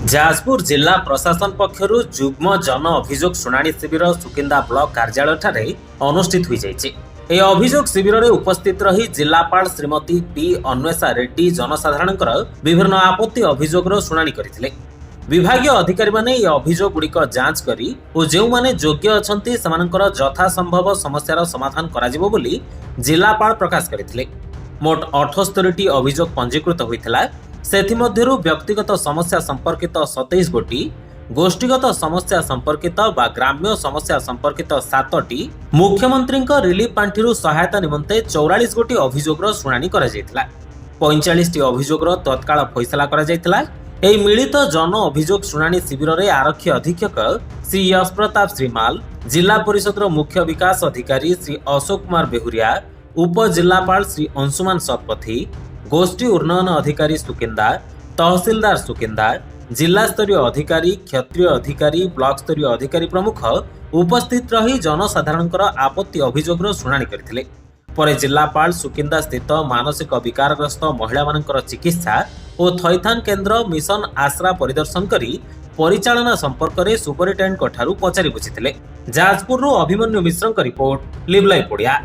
जाजपुर जिला प्रशासन पक्षरु जुग्म जन अभियोग शुणाणी शिविर सुकिंदा ब्लॉक कार्यालय ठारे अनुष्ठित हो जाइछि। ए अभियोग शिविर रे उपस्थित रही जिलापाल श्रीमती टी अन्वेषा रेड्डी जनसाधारणकर विभिन्न आपत्ति अभियोगर शुणाणी करथिले। विभागीय अधिकारी माने ए अभियोग गुड़िक जांच करी और जो माने योग्य अछंती सेमानकर यथासंभव समस्यार समाधान कराजिबो बोली जिलापाल प्रकाश करथिले। मोट 78टी अभियोग पंजीकृत होइथिला। सेथिमध्यरु व्यक्तिगत समस्या संपर्कित 27 गोटी, गोष्ठीगत समस्या संपर्कित बा ग्राम्य समस्या संपर्कित 7टी, मुख्यमंत्री रिलीफ पांठिरु सहायता निमंते 44 गोटी अभियोगर शुणाणी करा जायतिला। 45टी अभियोगर तत्काल फैसला करा जायतिला। एही मिलित जन अभियोग शुणाणी शिविर रे आरक्षी अधीक्षक श्री यश प्रताप श्रीमाल, जिला परिषद मुख्य विकास अधिकारी श्री अशोक कुमार बेहुरिया, उप जिलापाल श्री अंशुमान सतपथी, गोष्ठी उन्नयन अधिकारी सुकिंदा, तहसीलदार सुकिंदा, जिला स्तरीय अधिकारी, क्षेत्रीय अधिकारी, ब्लॉक स्तरीय अधिकारी प्रमुख उपस्थित रही जनसाधारणकर आपत्ति अभियोगर शुणाणी करथिले। परे जिलापाल सुकिंदा स्थित मानसिक विकारग्रस्त महिला मानकर चिकित्सा और थैथान केन्द्र मिशन आश्रा परिदर्शन करी परिचालना संपर्क में सुपरिटेडेंट ठारू पचारि बुझिथिले। जाजपुर अभिमन्यु मिश्रଙ୍କ रिपोर्ट, लिव लाइव ओडिया।